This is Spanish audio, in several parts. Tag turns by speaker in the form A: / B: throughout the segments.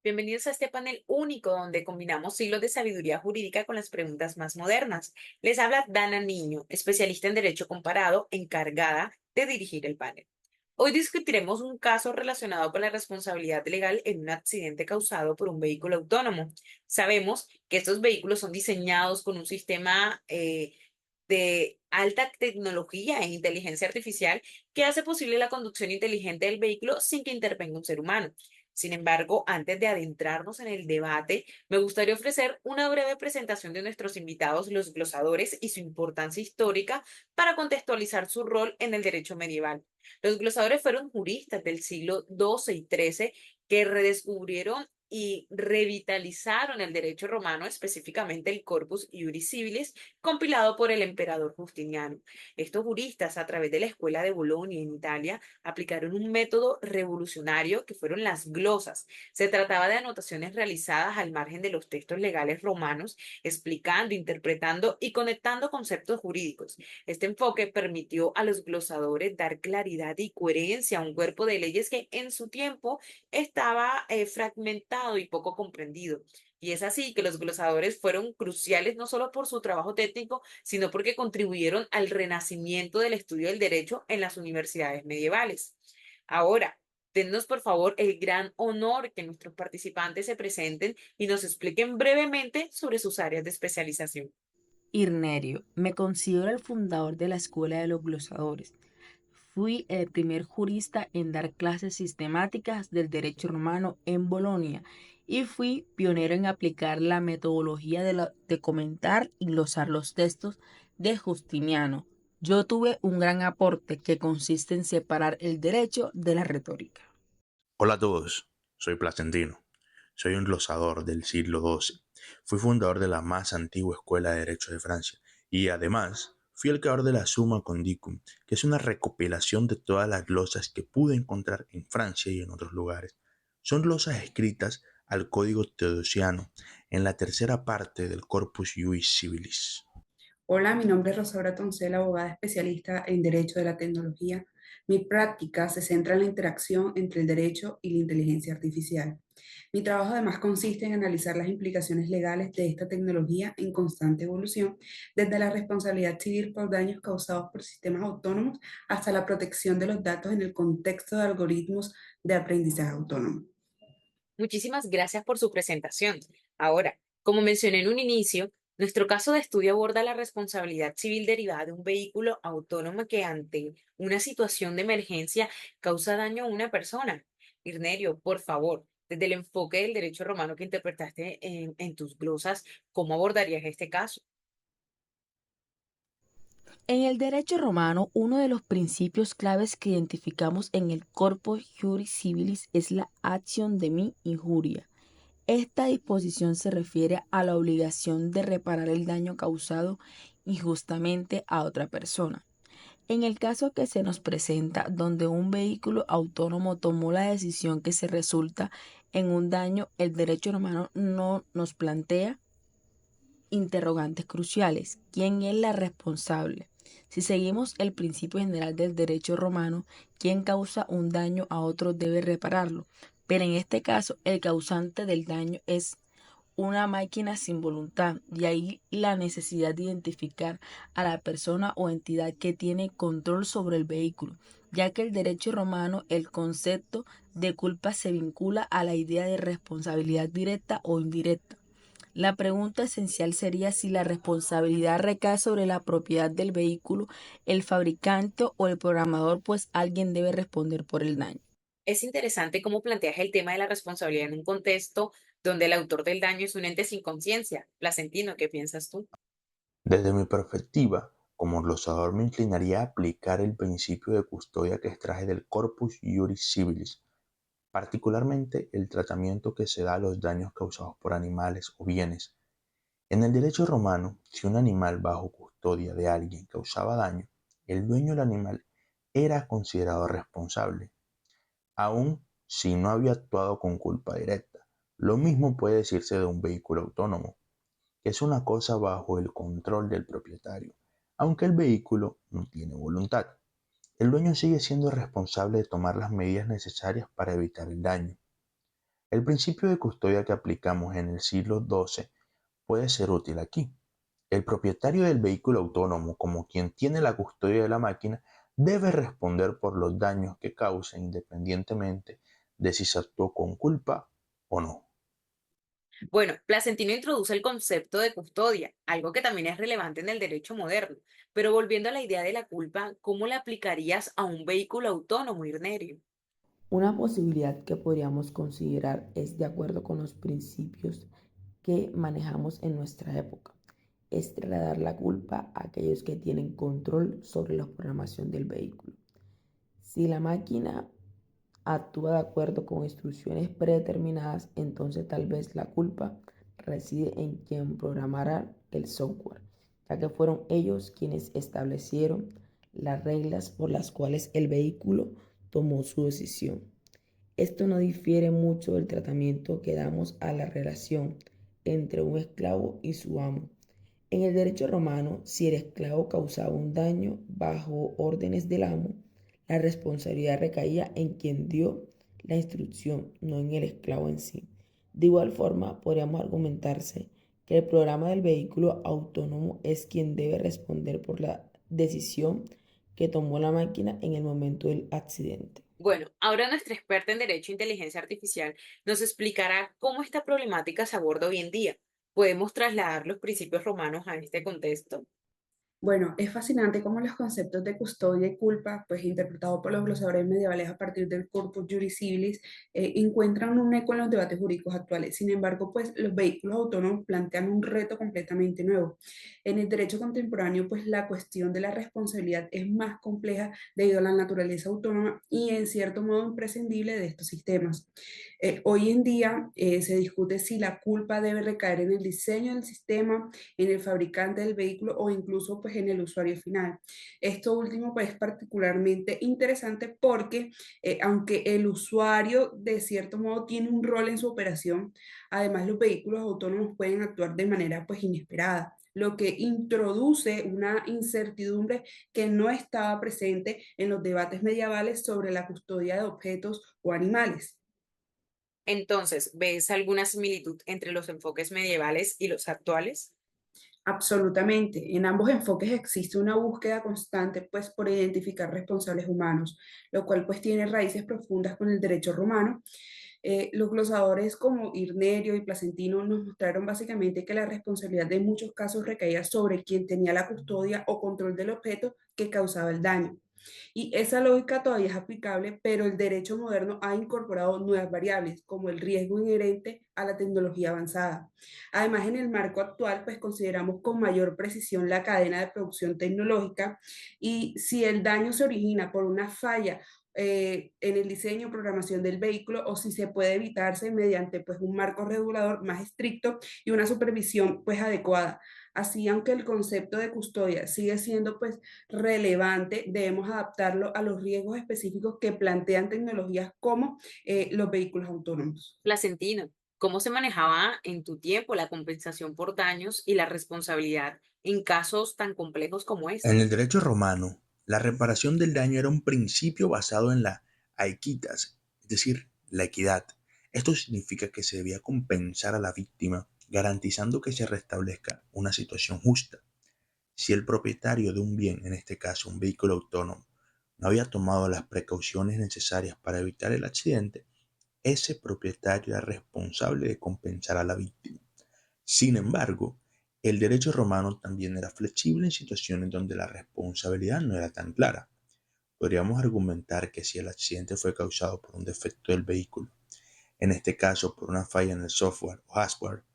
A: Bienvenidos a este panel único donde combinamos siglos de sabiduría jurídica con las preguntas más modernas. Les habla Dana Niño, especialista en Derecho Comparado, encargada de dirigir el panel. Hoy discutiremos un caso relacionado con la responsabilidad legal en un accidente causado por un vehículo autónomo. Sabemos que estos vehículos son diseñados con un sistema de alta tecnología e inteligencia artificial que hace posible la conducción inteligente del vehículo sin que intervenga un ser humano. Sin embargo, antes de adentrarnos en el debate, me gustaría ofrecer una breve presentación de nuestros invitados, los glosadores, y su importancia histórica para contextualizar su rol en el derecho medieval. Los glosadores fueron juristas del siglo XII y XIII que redescubrieron y revitalizaron el derecho romano, específicamente el Corpus Iuris Civilis, compilado por el emperador Justiniano. Estos juristas, a través de la Escuela de Bolonia en Italia, aplicaron un método revolucionario que fueron las glosas. Se trataba de anotaciones realizadas al margen de los textos legales romanos, explicando, interpretando y conectando conceptos jurídicos. Este enfoque permitió a los glosadores dar claridad y coherencia a un cuerpo de leyes que en su tiempo estaba fragmentado y poco comprendido. Y es así que los glosadores fueron cruciales no solo por su trabajo técnico, sino porque contribuyeron al renacimiento del estudio del derecho en las universidades medievales. Ahora, denos por favor el gran honor que nuestros participantes se presenten y nos expliquen brevemente sobre sus áreas de especialización.
B: Irnerio, me considero el fundador de la Escuela de los Glosadores. Fui el primer jurista en dar clases sistemáticas del derecho romano en Bolonia y fui pionero en aplicar la metodología de comentar y glosar los textos de Justiniano. Yo tuve un gran aporte que consiste en separar el derecho de la retórica.
C: Hola a todos, soy Placentino. Soy un glosador del siglo XII. Fui fundador de la más antigua escuela de derecho de Francia y además fui el creador de la Summa Condicum, que es una recopilación de todas las glosas que pude encontrar en Francia y en otros lugares. Son glosas escritas al Código Teodosiano en la tercera parte del Corpus Iuris Civilis.
D: Hola, mi nombre es Rosaura Toncel, abogada especialista en Derecho de la Tecnología. Mi práctica se centra en la interacción entre el derecho y la inteligencia artificial. Mi trabajo además consiste en analizar las implicaciones legales de esta tecnología en constante evolución, desde la responsabilidad civil por daños causados por sistemas autónomos hasta la protección de los datos en el contexto de algoritmos de aprendizaje autónomo.
A: Muchísimas gracias por su presentación. Ahora, como mencioné en un inicio, nuestro caso de estudio aborda la responsabilidad civil derivada de un vehículo autónomo que ante una situación de emergencia causa daño a una persona. Irnerio, por favor, desde el enfoque del derecho romano que interpretaste en tus glosas, ¿cómo abordarías este caso?
B: En el derecho romano, uno de los principios claves que identificamos en el Corpus Juris Civilis es la acción de mi injuria. Esta disposición se refiere a la obligación de reparar el daño causado injustamente a otra persona. En el caso que se nos presenta, donde un vehículo autónomo tomó la decisión que se resulta en un daño, el derecho romano no nos plantea interrogantes cruciales. ¿Quién es la responsable? Si seguimos el principio general del derecho romano, quien causa un daño a otro debe repararlo. Pero en este caso, el causante del daño es una máquina sin voluntad, de ahí la necesidad de identificar a la persona o entidad que tiene control sobre el vehículo, ya que el derecho romano, el concepto de culpa se vincula a la idea de responsabilidad directa o indirecta. La pregunta esencial sería si la responsabilidad recae sobre la propiedad del vehículo, el fabricante o el programador, pues alguien debe responder por el daño.
A: Es interesante cómo planteas el tema de la responsabilidad en un contexto donde el autor del daño es un ente sin conciencia. Placentino, ¿qué piensas tú?
C: Desde mi perspectiva, como glosador me inclinaría a aplicar el principio de custodia que extraje del Corpus Iuris Civilis, particularmente el tratamiento que se da a los daños causados por animales o bienes. En el derecho romano, si un animal bajo custodia de alguien causaba daño, el dueño del animal era considerado responsable, aun si no había actuado con culpa directa. Lo mismo puede decirse de un vehículo autónomo, que es una cosa bajo el control del propietario, aunque el vehículo no tiene voluntad. El dueño sigue siendo responsable de tomar las medidas necesarias para evitar el daño. El principio de custodia que aplicamos en el siglo XII puede ser útil aquí. El propietario del vehículo autónomo, como quien tiene la custodia de la máquina, debe responder por los daños que cause independientemente de si se actuó con culpa o no.
A: Bueno, Placentino introduce el concepto de custodia, algo que también es relevante en el derecho moderno. Pero volviendo a la idea de la culpa, ¿cómo la aplicarías a un vehículo autónomo, Irnerio?
B: Una posibilidad que podríamos considerar es de acuerdo con los principios que manejamos en nuestra época. Es trasladar la culpa a aquellos que tienen control sobre la programación del vehículo. Si la máquina actúa de acuerdo con instrucciones predeterminadas, entonces tal vez la culpa reside en quien programará el software, ya que fueron ellos quienes establecieron las reglas por las cuales el vehículo tomó su decisión. Esto no difiere mucho del tratamiento que damos a la relación entre un esclavo y su amo. En el derecho romano, si el esclavo causaba un daño bajo órdenes del amo, la responsabilidad recaía en quien dio la instrucción, no en el esclavo en sí. De igual forma, podríamos argumentarse que el programa del vehículo autónomo es quien debe responder por la decisión que tomó la máquina en el momento del accidente.
A: Bueno, ahora nuestra experta en Derecho e Inteligencia Artificial nos explicará cómo esta problemática se aborda hoy en día. ¿Podemos trasladar los principios romanos a este contexto?
D: Bueno, es fascinante cómo los conceptos de custodia y culpa, pues interpretados por los glosadores medievales a partir del Corpus Juris Civilis, encuentran un eco en los debates jurídicos actuales. Sin embargo, pues los vehículos autónomos plantean un reto completamente nuevo. En el derecho contemporáneo, pues la cuestión de la responsabilidad es más compleja debido a la naturaleza autónoma y en cierto modo imprescindible de estos sistemas. Hoy en día se discute si la culpa debe recaer en el diseño del sistema, en el fabricante del vehículo o incluso pues en el usuario final. Esto último pues es particularmente interesante porque aunque el usuario de cierto modo tiene un rol en su operación, además los vehículos autónomos pueden actuar de manera pues inesperada, lo que introduce una incertidumbre que no estaba presente en los debates medievales sobre la custodia de objetos o animales.
A: Entonces, ¿ves alguna similitud entre los enfoques medievales y los actuales?
D: Absolutamente. En ambos enfoques existe una búsqueda constante, pues, por identificar responsables humanos, lo cual, pues, tiene raíces profundas con el derecho romano. Los glosadores como Irnerio y Placentino nos mostraron básicamente que la responsabilidad en muchos casos recaía sobre quien tenía la custodia o control del objeto que causaba el daño. Y esa lógica todavía es aplicable, pero el derecho moderno ha incorporado nuevas variables, como el riesgo inherente a la tecnología avanzada. Además, en el marco actual, pues consideramos con mayor precisión la cadena de producción tecnológica y si el daño se origina por una falla en el diseño o programación del vehículo o si se puede evitarse mediante pues un marco regulador más estricto y una supervisión pues adecuada. Así, aunque el concepto de custodia sigue siendo pues relevante, debemos adaptarlo a los riesgos específicos que plantean tecnologías como los vehículos autónomos.
A: Placentino, ¿cómo se manejaba en tu tiempo la compensación por daños y la responsabilidad en casos tan complejos como
C: En
A: este?
C: el derecho romano, la reparación del daño era un principio basado en la aequitas, es decir, la equidad. Esto significa que se debía compensar a la víctima, garantizando que se restablezca una situación justa. Si el propietario de un bien, en este caso un vehículo autónomo, no había tomado las precauciones necesarias para evitar el accidente, ese propietario era responsable de compensar a la víctima. Sin embargo, el derecho romano también era flexible en situaciones donde la responsabilidad no era tan clara. Podríamos argumentar que si el accidente fue causado por un defecto del vehículo, en este caso por una falla en el software o hardware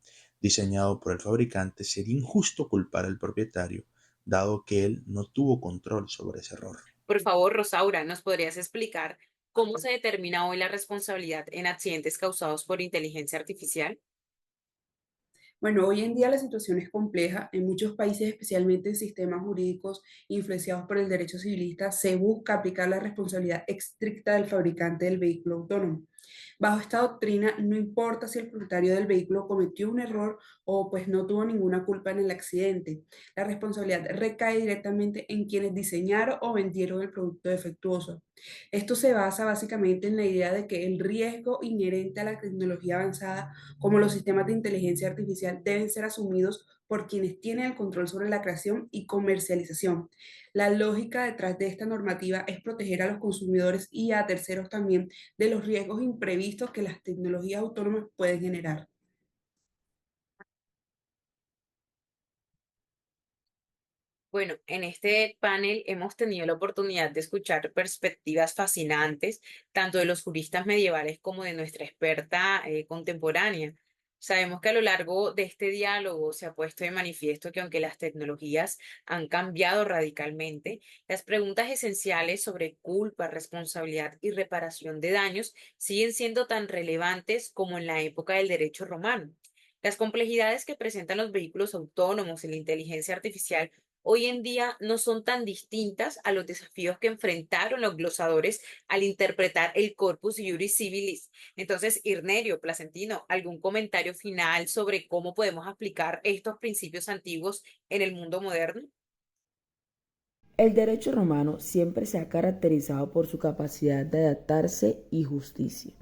C: diseñado por el fabricante, sería injusto culpar al propietario, dado que él no tuvo control sobre ese error.
A: Por favor, Rosaura, ¿nos podrías explicar cómo se determina hoy la responsabilidad en accidentes causados por inteligencia artificial?
D: Bueno, hoy en día la situación es compleja. En muchos países, especialmente en sistemas jurídicos influenciados por el derecho civilista, se busca aplicar la responsabilidad estricta del fabricante del vehículo autónomo. Bajo esta doctrina, no importa si el propietario del vehículo cometió un error o pues no tuvo ninguna culpa en el accidente. La responsabilidad recae directamente en quienes diseñaron o vendieron el producto defectuoso. Esto se basa básicamente en la idea de que el riesgo inherente a la tecnología avanzada, como los sistemas de inteligencia artificial, deben ser asumidos por quienes tienen el control sobre la creación y comercialización. La lógica detrás de esta normativa es proteger a los consumidores y a terceros también de los riesgos imprevistos que las tecnologías autónomas pueden generar.
A: Bueno, en este panel hemos tenido la oportunidad de escuchar perspectivas fascinantes, tanto de los juristas medievales como de nuestra experta contemporánea. Sabemos que a lo largo de este diálogo se ha puesto de manifiesto que aunque las tecnologías han cambiado radicalmente, las preguntas esenciales sobre culpa, responsabilidad y reparación de daños siguen siendo tan relevantes como en la época del derecho romano. Las complejidades que presentan los vehículos autónomos y la inteligencia artificial hoy en día no son tan distintas a los desafíos que enfrentaron los glosadores al interpretar el Corpus Juris Civilis. Entonces, Irnerio, Placentino, ¿algún comentario final sobre cómo podemos aplicar estos principios antiguos en el mundo moderno?
B: El derecho romano siempre se ha caracterizado por su capacidad de adaptarse y justicia.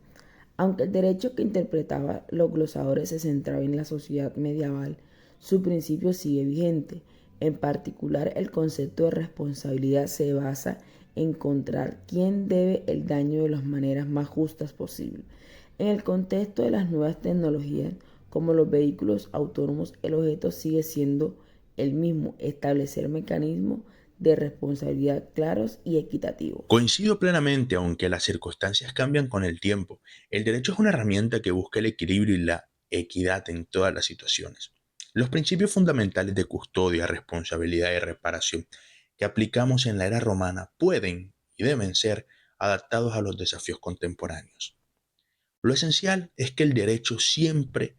B: Aunque el derecho que interpretaba los glosadores se centraba en la sociedad medieval, su principio sigue vigente. En particular, el concepto de responsabilidad se basa en encontrar quién debe el daño de las maneras más justas posible. En el contexto de las nuevas tecnologías, como los vehículos autónomos, el objeto sigue siendo el mismo: establecer mecanismos de responsabilidad claros y equitativos.
C: Coincido plenamente, aunque las circunstancias cambian con el tiempo. El derecho es una herramienta que busca el equilibrio y la equidad en todas las situaciones. Los principios fundamentales de custodia, responsabilidad y reparación que aplicamos en la era romana pueden y deben ser adaptados a los desafíos contemporáneos. Lo esencial es que el derecho siempre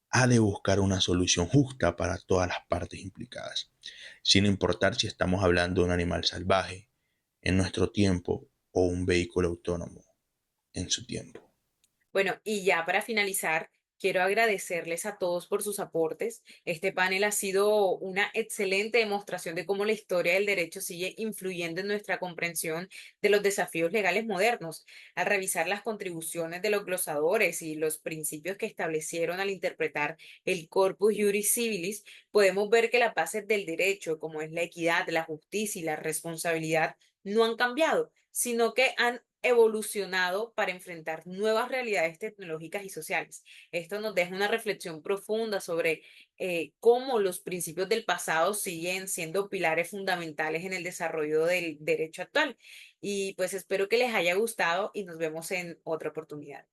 C: ha de buscar una solución justa para todas las partes implicadas, sin importar si estamos hablando de un animal salvaje en nuestro tiempo o un vehículo autónomo en su tiempo.
A: Bueno, y ya para finalizar, quiero agradecerles a todos por sus aportes. Este panel ha sido una excelente demostración de cómo la historia del derecho sigue influyendo en nuestra comprensión de los desafíos legales modernos. Al revisar las contribuciones de los glosadores y los principios que establecieron al interpretar el Corpus Juris Civilis, podemos ver que las bases del derecho, como es la equidad, la justicia y la responsabilidad, no han cambiado, sino que han evolucionado para enfrentar nuevas realidades tecnológicas y sociales. Esto nos deja una reflexión profunda sobre cómo los principios del pasado siguen siendo pilares fundamentales en el desarrollo del derecho actual. Y pues espero que les haya gustado y nos vemos en otra oportunidad.